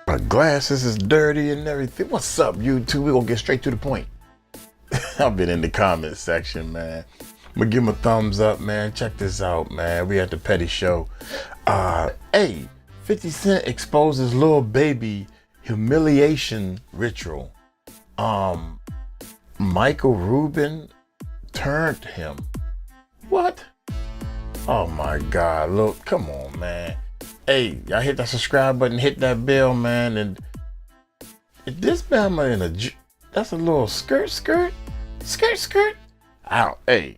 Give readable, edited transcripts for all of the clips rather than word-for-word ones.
My glasses is dirty and everything. What's up, YouTube? We're gonna get straight to the point. I've been in the comment section, man. I'm gonna give him a thumbs up, man. Check this out, man. We at the Petty Show. Hey, 50 Cent exposes Lil Baby humiliation ritual. Michael Rubin turned him. What? Oh my God, look, come on, man. Hey, y'all hit that subscribe button, hit that bell, man. And if this Bama in a, that's a little skirt. Hey,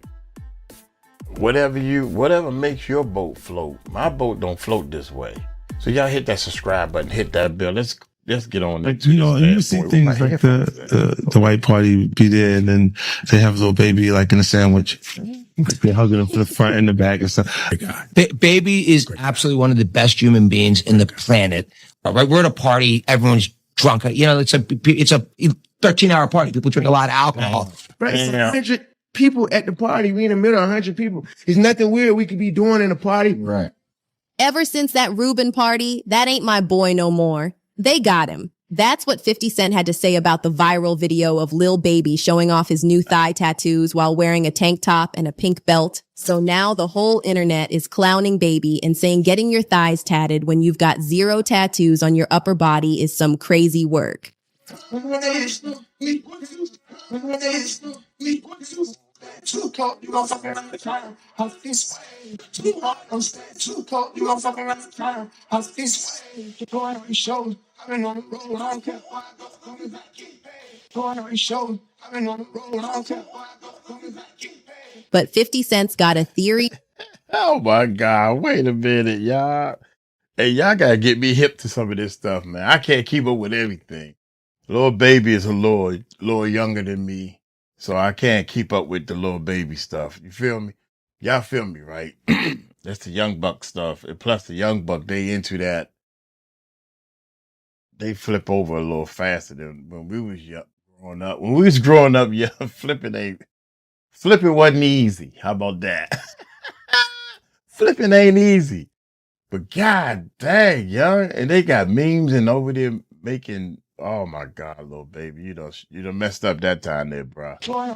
whatever makes your boat float. My boat don't float this way. So y'all hit that subscribe button, hit that bell. Let's get on. Like, you see things like the white party be there, and then they have Lil Baby like in a sandwich. They're hugging him from the front and the back and stuff. Baby is absolutely one of the best human beings in the planet. Right? We're at a party, everyone's drunk. You know, it's a 13-hour party. People drink a lot of alcohol. Right, it's 100 people at the party. We in the middle of 100 people. There's nothing weird we could be doing in a party. Right. Ever since that Rubin party, that ain't my boy no more. They got him. That's what 50 Cent had to say about the viral video of Lil Baby showing off his new thigh tattoos while wearing a tank top and a pink belt. So now the whole internet is clowning Baby and saying getting your thighs tatted when you've got 0 tattoos on your upper body is some crazy work. But 50 Cent's got a theory. Oh my God, wait a minute, y'all. Hey, y'all gotta get me hip to some of this stuff, man. I can't keep up with everything. Lil Baby is a little younger than me, so I can't keep up with the Lil Baby stuff. You feel me? Y'all feel me, right? That's the Young Buck stuff. And plus the Young Buck, they into that. They flip over a little faster than when we was growing up. When we was growing up, yeah, flipping wasn't easy. How about that? Flipping ain't easy. But God dang, young, and they got memes and over there making. Oh my God, Lil Baby, you done messed up that time there, bro. I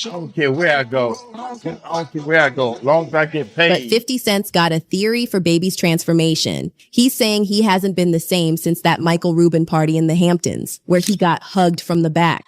don't care where I go. Long as I get paid. But 50 Cent's got a theory for Baby's transformation. He's saying he hasn't been the same since that Michael Rubin party in the Hamptons, where he got hugged from the back.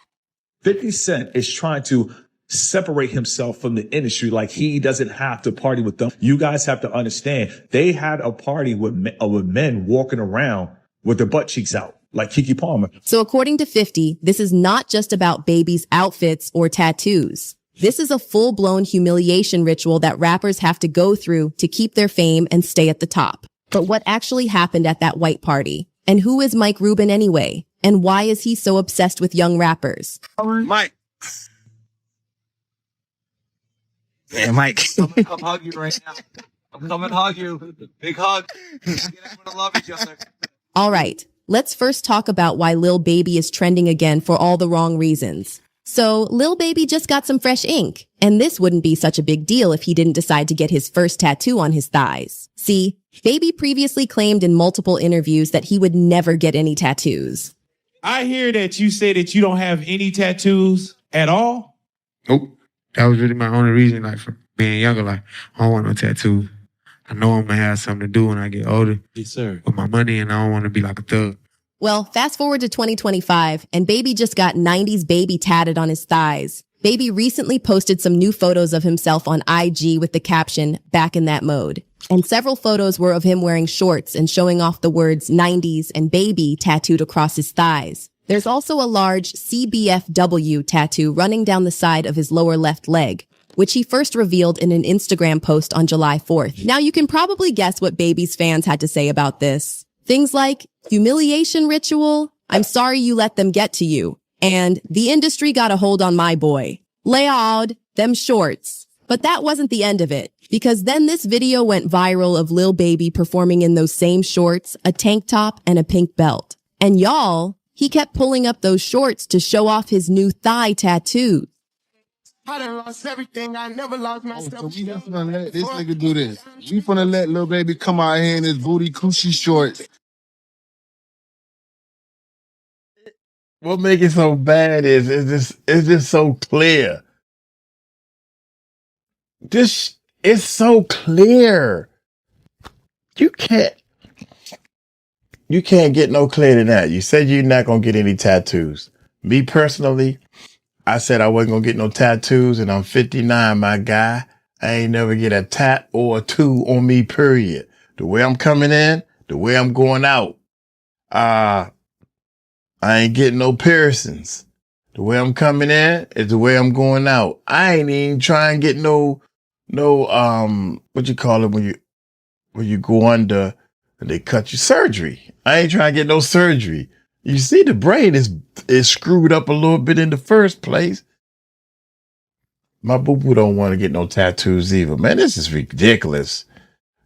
50 Cent is trying to separate himself from the industry, like he doesn't have to party with them. You guys have to understand, they had a party with men walking around with their butt cheeks out, like Keke Palmer. So according to 50, this is not just about Baby's outfits or tattoos. This is a full-blown humiliation ritual that rappers have to go through to keep their fame and stay at the top. But what actually happened at that white party? And who is Mike Rubin anyway? And why is he so obsessed with young rappers? Mike. Yeah, Mike. I'm gonna come hug you right now. I'm coming to hug you. Big hug. We're gonna love each other. All right, let's first talk about why Lil Baby is trending again for all the wrong reasons. So Lil Baby just got some fresh ink, and this wouldn't be such a big deal if he didn't decide to get his first tattoo on his thighs. See, Baby previously claimed in multiple interviews that he would never get any tattoos. I hear that you say that you don't have any tattoos at all. Nope. That was really my only reason, like, for being younger. Like, I don't want no tattoo. I know I'm gonna have something to do when I get older. Yes, sir. With my money, and I don't want to be like a thug. Well, fast forward to 2025, and Baby just got 90s Baby tatted on his thighs. Baby recently posted some new photos of himself on IG with the caption, "Back in that mode." And several photos were of him wearing shorts and showing off the words 90s and Baby tattooed across his thighs. There's also a large CBFW tattoo running down the side of his lower left leg, which he first revealed in an Instagram post on July 4th. Now you can probably guess what Baby's fans had to say about this. Things like, humiliation ritual, I'm sorry you let them get to you, and the industry got a hold on my boy. Laud, them shorts. But that wasn't the end of it, because then this video went viral of Lil Baby performing in those same shorts, a tank top, and a pink belt. And y'all, he kept pulling up those shorts to show off his new thigh tattoos. I done lost everything. I never lost myself. So we just gonna let this nigga do this. We finna let Lil Baby come out here in his booty coochie shorts. What make it so bad is it's just so clear. This it's so clear. You can't get no clearer than that. You said you're not gonna get any tattoos. Me personally, I said I wasn't gonna get no tattoos, and I'm 59, my guy. I ain't never get a tat or a two on me, period. The way I'm coming in, the way I'm going out. I ain't getting no piercings. The way I'm coming in is the way I'm going out. I ain't even trying to get no, what you call it when you go under and they cut you, surgery. I ain't trying to get no surgery. You see, the brain is screwed up a little bit in the first place. My boo-boo don't want to get no tattoos either. Man, this is ridiculous.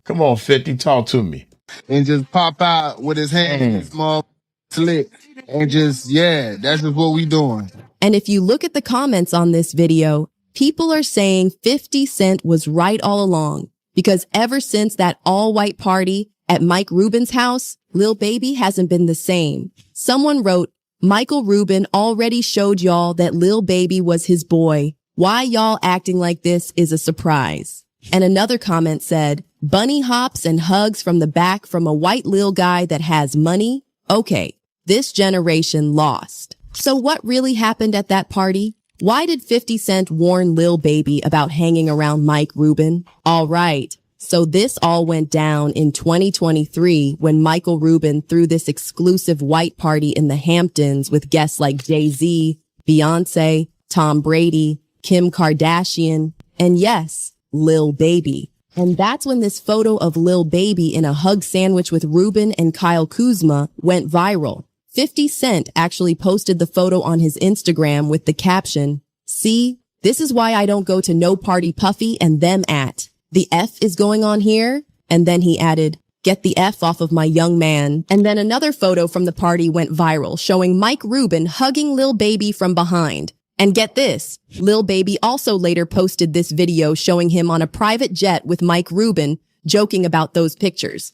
Come on, 50, talk to me. And just pop out with his hand in his small slick. And just, yeah, that's just what we doing. And if you look at the comments on this video, people are saying 50 Cent was right all along. Because ever since that all-white party at Mike Rubin's house, Lil Baby hasn't been the same. Someone wrote, Michael Rubin already showed y'all that Lil Baby was his boy. Why y'all acting like this is a surprise. And another comment said, bunny hops and hugs from the back from a white lil guy that has money? Okay, this generation lost. So what really happened at that party? Why did 50 Cent warn Lil Baby about hanging around Mike Rubin? All right. So this all went down in 2023 when Michael Rubin threw this exclusive white party in the Hamptons with guests like Jay-Z, Beyonce, Tom Brady, Kim Kardashian, and yes, Lil Baby. And that's when this photo of Lil Baby in a hug sandwich with Rubin and Kyle Kuzma went viral. 50 Cent actually posted the photo on his Instagram with the caption, "See, this is why I don't go to no party Puffy and them at. The F is going on here." And then he added, "Get the F off of my young man." And then another photo from the party went viral showing Mike Rubin hugging Lil Baby from behind. And get this, Lil Baby also later posted this video showing him on a private jet with Mike Rubin, joking about those pictures.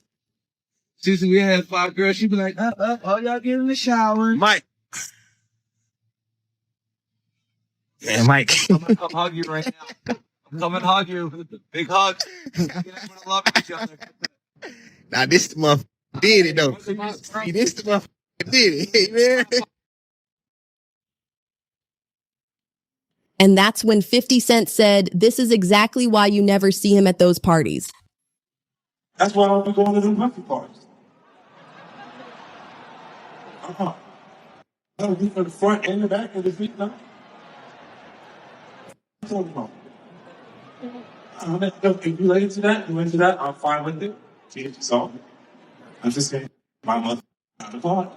Since we had 5 girls, she'd be like, all y'all get in the shower. Mike. Man, Mike. I'm gonna come hug you right now. I'm coming to hug you. Big hug. We're gonna love each other. Now this the motherfucker did it though. See, this the motherfucker did it, man. And that's when 50 Cent said, this is exactly why you never see him at those parties. That's why I don't be going to them happy parties. That'll be for the front and the back of the feet now. I'm talking about. If you lay into that, I'm fine with it. So, I'm just saying, my mother not the party.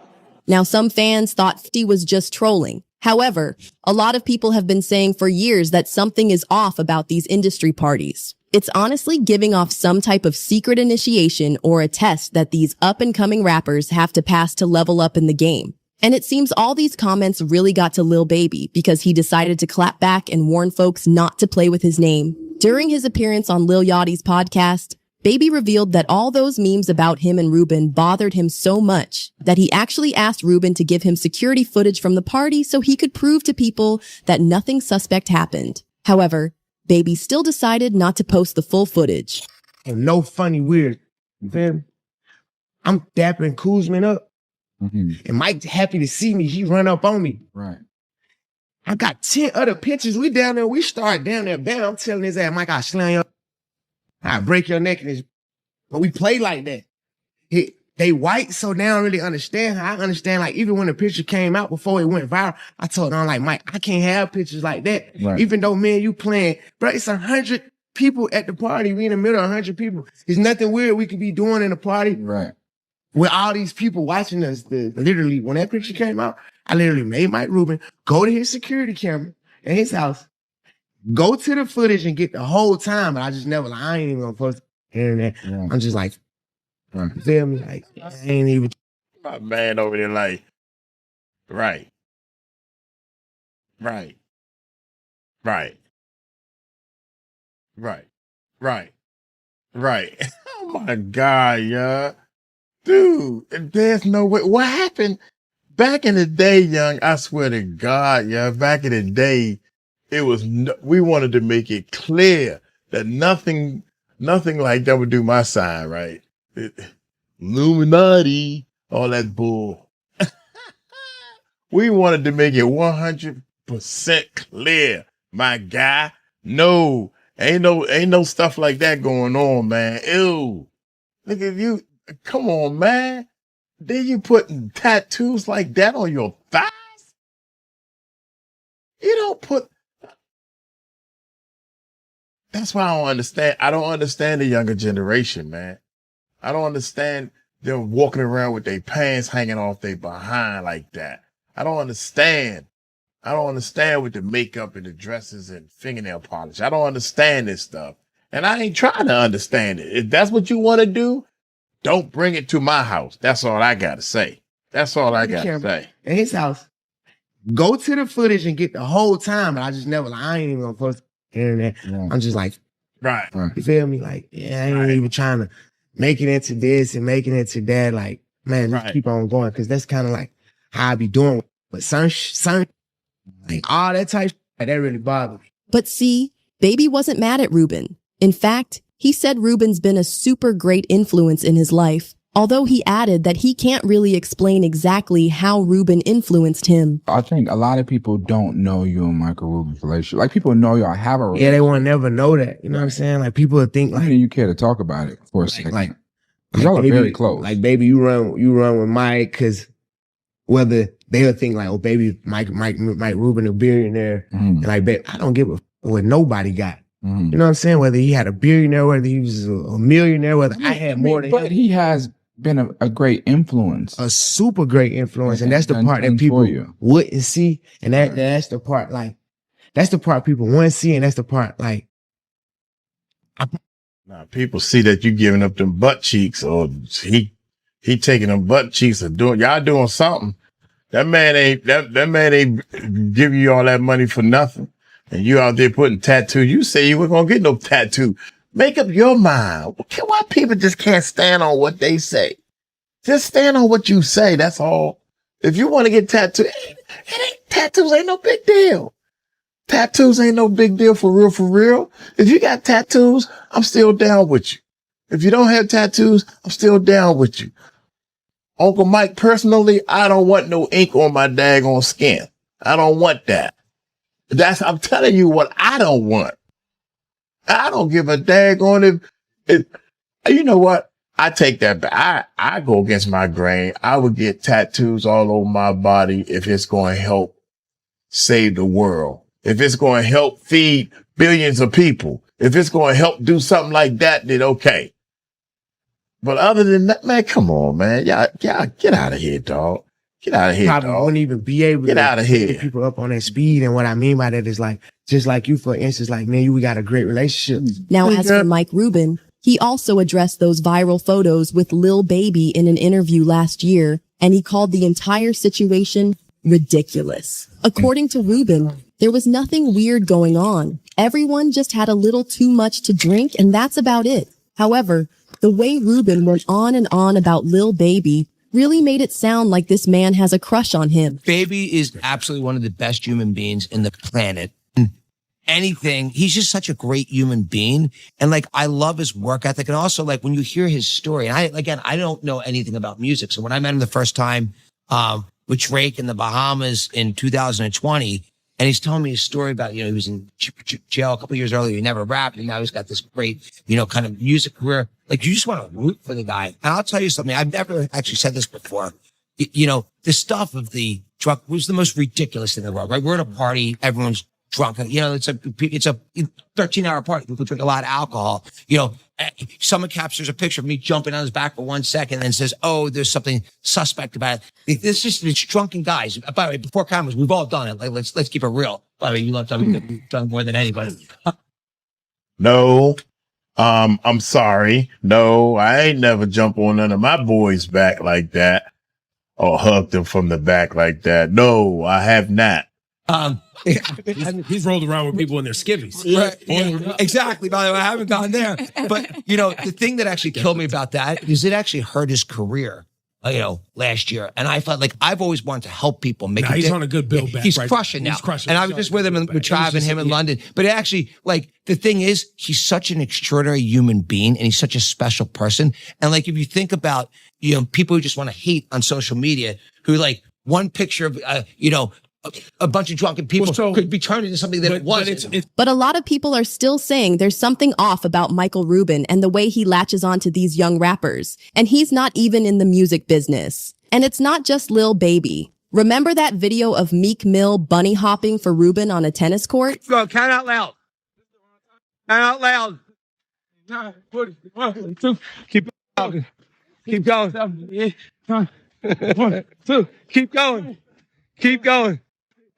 Now, some fans thought 50 was just trolling. However, a lot of people have been saying for years that something is off about these industry parties. It's honestly giving off some type of secret initiation or a test that these up-and-coming rappers have to pass to level up in the game. And it seems all these comments really got to Lil Baby because he decided to clap back and warn folks not to play with his name. During his appearance on Lil Yachty's podcast, Baby revealed that all those memes about him and Rubin bothered him so much that he actually asked Rubin to give him security footage from the party so he could prove to people that nothing suspect happened. However, Baby still decided not to post the full footage. And no funny weird. You feel me? I'm dapping Kuzman up. And Mike happy to see me. He run up on me. Right. I got 10 other pictures. We down there. We start down there. Bam, I'm telling his ass, Mike, I'll slam you up. I'll break your neck. But we play like that. They white, so they don't really understand how I understand. Like, even when the picture came out before it went viral, I told them, like, Mike, I can't have pictures like that. Right. Even though me and you playing, bro, it's 100 people at the party. We in the middle of 100 people. There's nothing weird we could be doing in a party. Right. With all these people watching us. Literally, when that picture came out, I literally made Mike Rubin go to his security camera in his house, go to the footage and get the whole time. But I just never, like, I ain't even gonna post hearing that. Yeah. I'm just like, you feel me? Like, I ain't even. My man over there like, right. Right. Right. Right. Oh my God, yeah. Dude, there's no way. What happened back in the day, young? I swear to God, yeah. Back in the day, it was, we wanted to make it clear that nothing like that would do my side, right? Illuminati, all that bull. We wanted to make it 100% clear, my guy. No, ain't no stuff like that going on, man. Ew. Look at you. Come on, man. Then you putting tattoos like that on your thighs? You don't put. That's why I don't understand. I don't understand the younger generation, man. I don't understand them walking around with their pants hanging off their behind like that. I don't understand. I don't understand with the makeup and the dresses and fingernail polish. I don't understand this stuff. And I ain't trying to understand it. If that's what you want to do, don't bring it to my house. That's all I got to say. That's all I got to say. In his house, go to the footage and get the whole time. But I just never, like, I ain't even gonna post the internet. Yeah. I'm just like, right. You feel me? Like, yeah, I ain't even trying to make it into this and making it to that. Like, man, just keep on going. Cause that's kind of like how I be doing. But some, like all that type, that really bothered me. But see, Baby wasn't mad at Rubin. In fact, he said Rubin's been a super great influence in his life, although he added that he can't really explain exactly how Rubin influenced him. I think a lot of people don't know you and Michael Rubin's relationship. Like, people know y'all have a relationship. Yeah, they won't never know that. You know what I'm saying? Like, people would think, like, you care to talk about it for a second. Like y'all are Baby, very close. Like, Baby, you run with Mike, because whether they'll think like, oh, Baby, Mike Rubin, a billionaire, and like, babe, I don't give a what nobody got. You know what I'm saying? Whether he had a billionaire, whether he was a millionaire, whether I had more than him. But he has been a great influence. A super great influence. And that's the part that people wouldn't see. And that's the part, like, that's the part people want to see. And that's the part, like. Now, people see that you giving up them butt cheeks, or he taking them butt cheeks, or y'all doing something. That man ain't giving you all that money for nothing. And you out there putting tattoos. You say you weren't going to get no tattoo. Make up your mind. Why people just can't stand on what they say? Just stand on what you say. That's all. If you want to get tattooed, tattoos ain't no big deal. Tattoos ain't no big deal for real. If you got tattoos, I'm still down with you. If you don't have tattoos, I'm still down with you. Uncle Mike, personally, I don't want no ink on my daggone skin. I don't want that. I'm telling you what I don't want. I don't give a daggone if you know what? I take that back. I go against my grain. I would get tattoos all over my body if it's going to help save the world. If it's going to help feed billions of people. If it's going to help do something like that, then okay. But other than that, man, come on, man. Y'all get out of here, dog. Get out of here, Probably dog. wouldn't even be able Get out of here. Get people up on that speed. And what I mean by that is, like, just like you, for instance, like, man, we got a great relationship. Now, as for Mike Rubin, he also addressed those viral photos with Lil Baby in an interview last year, and he called the entire situation ridiculous. According to Rubin, there was nothing weird going on. Everyone just had a little too much to drink, and that's about it. However, the way Rubin went on and on about Lil Baby really made it sound like this man has a crush on him. Baby is absolutely one of the best human beings in the planet. Anything, he's just such a great human being. And like, I love his work ethic. And also, like, when you hear his story, and I don't know anything about music. So when I met him the first time, with Drake in the Bahamas in 2020, and he's telling me his story about, he was in jail a couple of years earlier. He never rapped, and now he's got this great, kind of music career. Like, you just want to root for the guy. And I'll tell you something. I've never actually said this before. The stuff of the drug was the most ridiculous thing in the world, right? We're at a party. Everyone's drunk. It's a 13-hour party. People drink a lot of alcohol. Someone captures a picture of me jumping on his back for 1 second and says, oh, there's something suspect about it. It's drunken guys. By the way, before cameras, we've all done it. Like, let's keep it real. By the way, you love you've done more than anybody. No, I'm sorry. No, I ain't never jump on none of my boys' back like that or hug them from the back like that. No, I have not. He's rolled around with people in their skivvies. Right. Exactly. By the way, I haven't gone there. But, the thing that actually killed me about that is it actually hurt his career, last year. And I felt like I've always wanted to help people make he's on a good build back. He's right? crushing now. He's crushing. And I was just with him with Trav and him in London. But it actually, the thing is, he's such an extraordinary human being and he's such a special person. And if you think about, people who just want to hate on social media, who one picture of, a bunch of drunken people could be turned into something that it wasn't. But a lot of people are still saying there's something off about Michael Rubin and the way he latches onto these young rappers. And he's not even in the music business. And it's not just Lil Baby. Remember that video of Meek Mill bunny hopping for Rubin on a tennis court? Go, count out loud. Count out loud. 1, 2, keep going. Keep going. 1, 2, keep going. Keep going.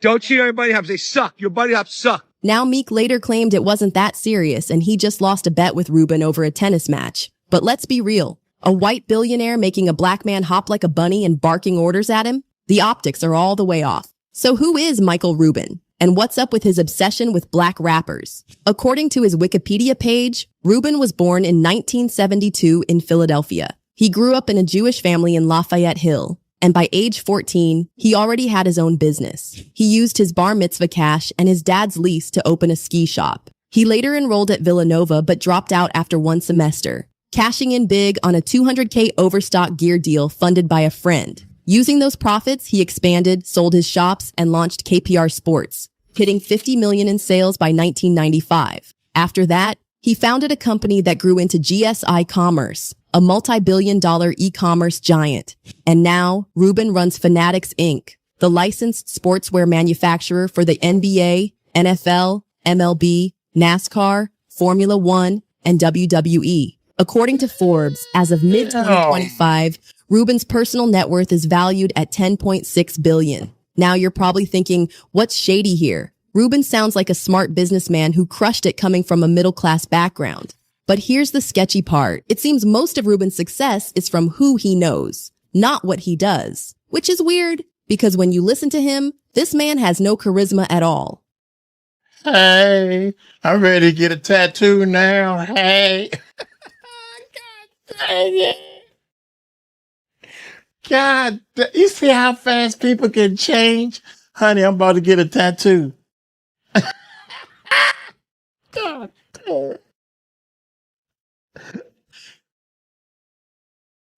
Don't cheat on your buddy hops. They suck. Your buddy hops suck. Now Meek later claimed it wasn't that serious and he just lost a bet with Rubin over a tennis match. But let's be real. A white billionaire making a black man hop like a bunny and barking orders at him? The optics are all the way off. So who is Michael Rubin? And what's up with his obsession with black rappers? According to his Wikipedia page, Rubin was born in 1972 in Philadelphia. He grew up in a Jewish family in Lafayette Hill. And by age 14, he already had his own business. He used his bar mitzvah cash and his dad's lease to open a ski shop. He later enrolled at Villanova but dropped out after one semester, cashing in big on a $200K overstock gear deal funded by a friend. Using those profits, he expanded, sold his shops, and launched KPR Sports, hitting $50 million in sales by 1995. After that, he founded a company that grew into GSI Commerce, a multi-billion-dollar e-commerce giant. And now, Rubin runs Fanatics Inc., the licensed sportswear manufacturer for the NBA, NFL, MLB, NASCAR, Formula One, and WWE. According to Forbes, as of mid-2025, Rubin's personal net worth is valued at $10.6 billion. Now you're probably thinking, what's shady here? Rubin sounds like a smart businessman who crushed it coming from a middle-class background. But here's the sketchy part. It seems most of Rubin's success is from who he knows, not what he does. Which is weird, because when you listen to him, this man has no charisma at all. Hey, I'm ready to get a tattoo now. Hey. God dang it. God, you see how fast people can change? Honey, I'm about to get a tattoo. God damn.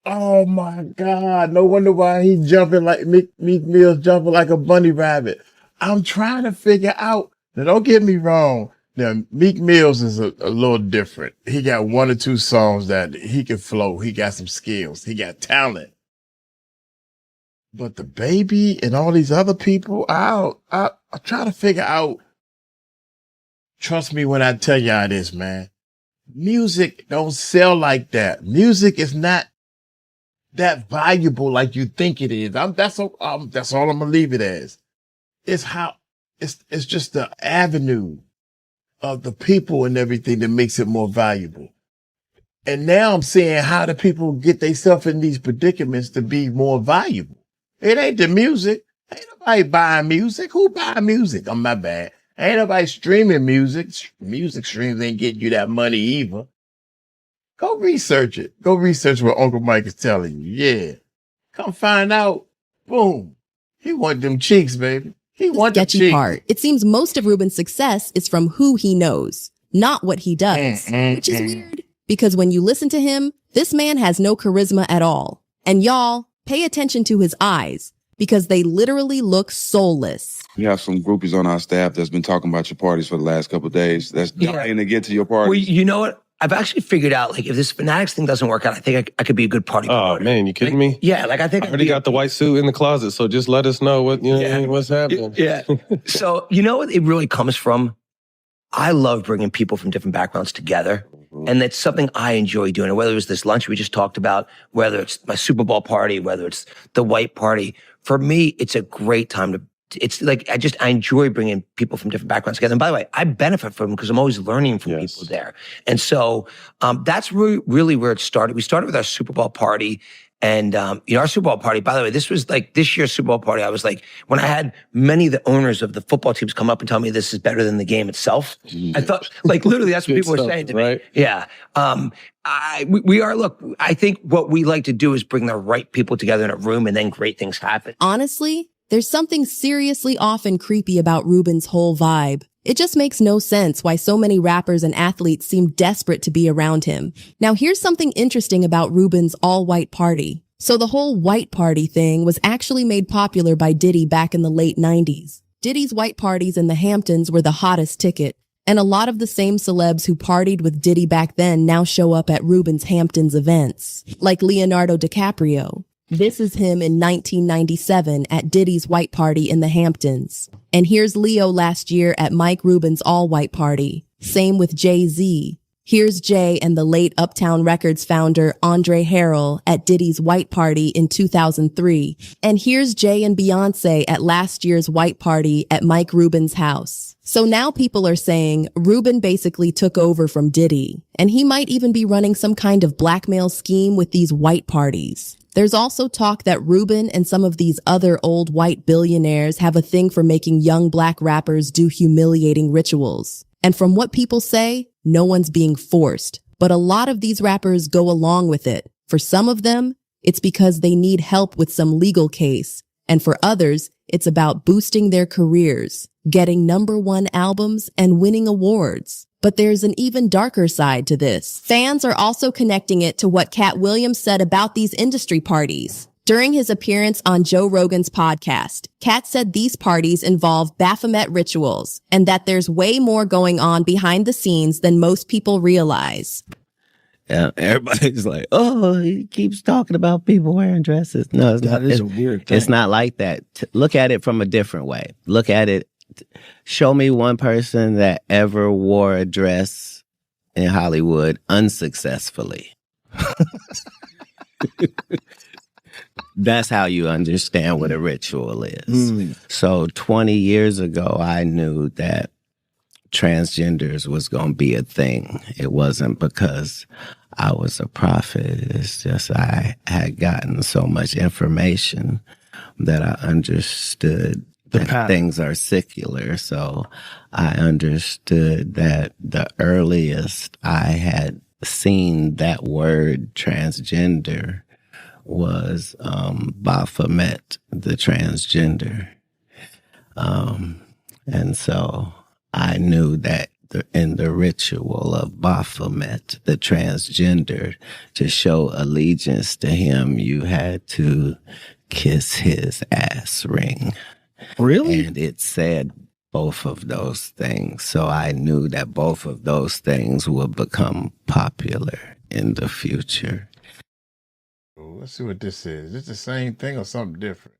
Oh my God. No wonder why he's jumping like Meek Mill's jumping like a bunny rabbit. I'm trying to figure out. Now, don't get me wrong. Now, Meek Mills is a little different. He got 1 or 2 songs that he can flow. He got some skills. He got talent. But the Baby and all these other people, I try to figure out. Trust me when I tell y'all this, man. Music don't sell like that. Music is not that valuable like you think it is. That's all I'm gonna leave it as. It's just the avenue of the people and everything that makes it more valuable. And now I'm seeing how do people get themselves in these predicaments to be more valuable. It ain't the music. Ain't nobody buying music. Who buy music? Oh, my bad. Ain't nobody streaming music. Music streams ain't getting you that money either. Go research it. Go research what Uncle Mike is telling you. Yeah. Come find out. Boom. He want them cheeks, baby. He want the sketchy part. It seems most of Rubin's success is from who he knows, not what he does, which is weird because when you listen to him, this man has no charisma at all. And y'all, pay attention to his eyes because they literally look soulless. We have some groupies on our staff that's been talking about your parties for the last couple of days. That's dying to get to your party. Well, you know what? I've actually figured out, if this Fanatics thing doesn't work out, I think I could be a good party promoter. Oh, man, you kidding me? Yeah, I think I already got the white suit in the closet, so just let us know what's happening. Yeah. So, you know what it really comes from? I love bringing people from different backgrounds together. And that's something I enjoy doing. And whether it was this lunch we just talked about, whether it's my Super Bowl party, whether it's the white party, for me, it's a great time to, it's like, I enjoy bringing people from different backgrounds together. And by the way, I benefit from them because I'm always learning from people there. And so, that's really where it started. We started with our Super Bowl party And, our Super Bowl party, by the way, this was like this year's Super Bowl party. I was like, when I had many of the owners of the football teams come up and tell me this is better than the game itself, I thought, like, literally, that's what people were saying to me. Yeah. Look, I think what we like to do is bring the right people together in a room and then great things happen. Honestly, there's something seriously off and creepy about Rubin's whole vibe. It just makes no sense why so many rappers and athletes seem desperate to be around him. Now, here's something interesting about Rubin's all-white party. So the whole white party thing was actually made popular by Diddy back in the late 90s. Diddy's white parties in the Hamptons were the hottest ticket, and a lot of the same celebs who partied with Diddy back then now show up at Rubin's Hamptons events, like Leonardo DiCaprio. This is him in 1997 at Diddy's white party in the Hamptons. And here's Leo last year at Mike Rubin's all-white party. Same with Jay-Z. Here's Jay and the late Uptown Records founder Andre Harrell at Diddy's white party in 2003. And here's Jay and Beyonce at last year's white party at Mike Rubin's house. So now people are saying Rubin basically took over from Diddy, and he might even be running some kind of blackmail scheme with these white parties. There's also talk that Rubin and some of these other old white billionaires have a thing for making young black rappers do humiliating rituals. And from what people say, no one's being forced, but a lot of these rappers go along with it. For some of them, it's because they need help with some legal case. And for others, it's about boosting their careers, getting #1 albums, and winning awards. But there's an even darker side to this. Fans are also connecting it to what Cat Williams said about these industry parties. During his appearance on Joe Rogan's podcast, Cat said these parties involve Baphomet rituals and that there's way more going on behind the scenes than most people realize. Yeah, everybody's like, oh, he keeps talking about people wearing dresses. No, it's not. That is a weird thing. It's not like that. Look at it from a different way. Look at it. Show me one person that ever wore a dress in Hollywood unsuccessfully. That's how you understand what a ritual is. So 20 years ago, I knew that transgenders was going to be a thing. It wasn't because I was a prophet. It's just I had gotten so much information that I understood that things are secular. So I understood that the earliest I had seen that word transgender was Baphomet, the transgender. And so I knew that in the ritual of Baphomet, the transgender, to show allegiance to him, you had to kiss his ass ring. Really? And it said both of those things. So I knew that both of those things would become popular in the future. Let's see what this is. Is this the same thing or something different?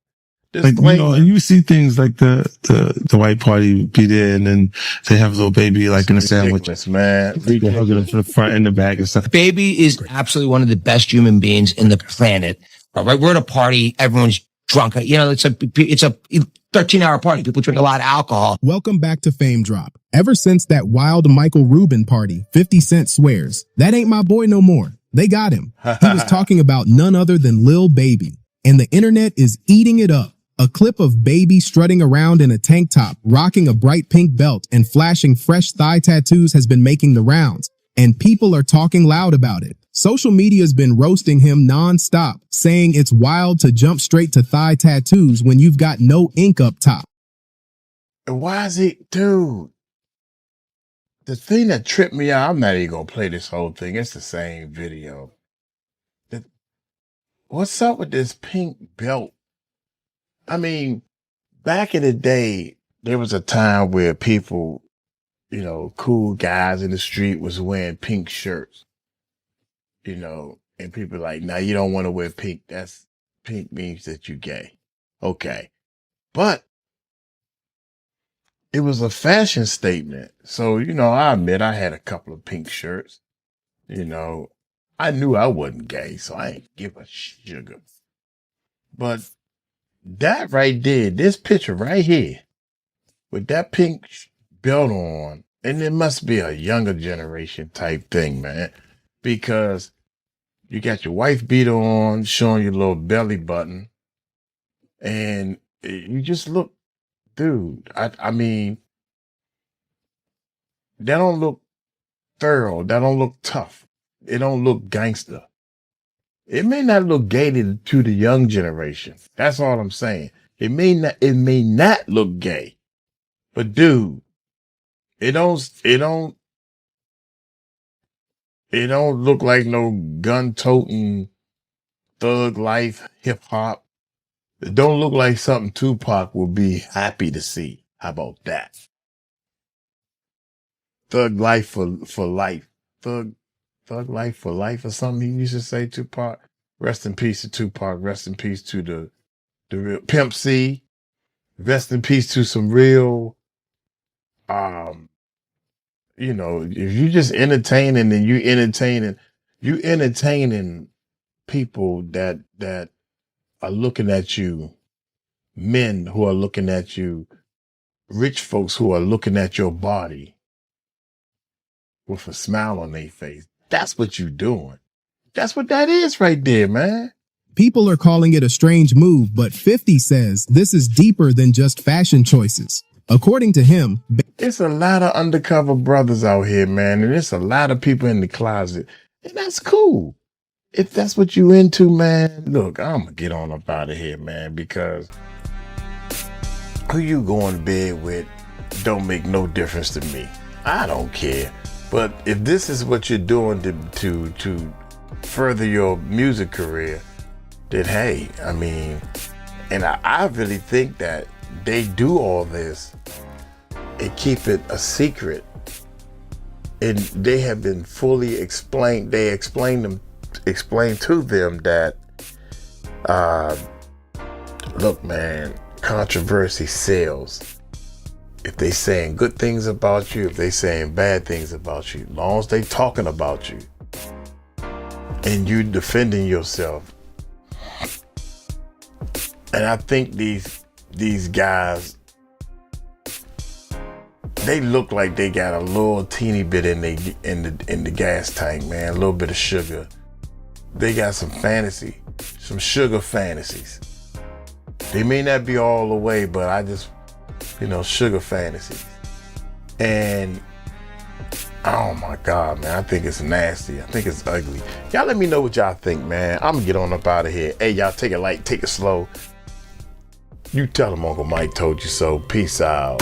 Like, and you see things like the white party be there, and then they have Lil Baby like in a sandwich. Man. They're hugging him from the front and the back and stuff. Baby is absolutely one of the best human beings in the planet. Right? We're at a party, everyone's drunk. It's a 13-hour party. People drink a lot of alcohol. Welcome back to Fame Drop. Ever since that wild Michael Rubin party, 50 Cent swears, that ain't my boy no more. They got him. He was talking about none other than Lil Baby. And the internet is eating it up. A clip of Baby strutting around in a tank top, rocking a bright pink belt, and flashing fresh thigh tattoos has been making the rounds. And people are talking loud about it. Social media's been roasting him nonstop, saying it's wild to jump straight to thigh tattoos when you've got no ink up top. Why is he, dude? The thing that tripped me out, I'm not even going to play this whole thing. It's the same video. What's up with this pink belt? I mean, back in the day, there was a time where people, cool guys in the street was wearing pink shirts, and people like, nah, you don't want to wear pink. Pink means that you're gay. Okay. But it was a fashion statement. So, I admit I had a couple of pink shirts. I knew I wasn't gay, so I ain't give a sugar. But that right there, this picture right here, with that pink belt on, and it must be a younger generation type thing, man. Because You got your wife beater on, showing your little belly button. And you just look, dude, I mean, that don't look thorough. That don't look tough. It don't look gangster. It may not look gay to the young generation. That's all I'm saying. It may not look gay. But dude, it don't look like no gun-toting thug life hip hop. It don't look like something Tupac would be happy to see. How about that? Thug life for life. Thug life for life or something he used to say, Tupac. Rest in peace to Tupac. Rest in peace to the real Pimp C. Rest in peace to some real, you know, if you just entertaining and you entertaining people that are looking at you, men who are looking at you, rich folks who are looking at your body with a smile on their face. That's what you doing. That's what that is right there, man. People are calling it a strange move, but 50 says this is deeper than just fashion choices. According to him, it's a lot of undercover brothers out here, man, and it's a lot of people in the closet, and that's cool. If that's what you into, man, look, I'm gonna get on up out of here, man, because who you going to bed with don't make no difference to me. I don't care. But if this is what you're doing to further your music career, then hey, I mean, and I really think that they do all this and keep it a secret. And they have been fully explained. They explain to them that, look, man, controversy sells. If they saying good things about you, if they saying bad things about you, as long as they talking about you and you defending yourself. And I think these guys, they look like they got a little teeny bit in the gas tank, man. A little bit of sugar. They got some fantasy, some sugar fantasies. They may not be all the way, but I just, sugar fantasies. And oh my God, man, I think it's nasty. I think it's ugly. Y'all let me know what y'all think, man. I'm gonna get on up out of here. Hey, y'all take it light, take it slow. You tell them Uncle Mike told you so. Peace out.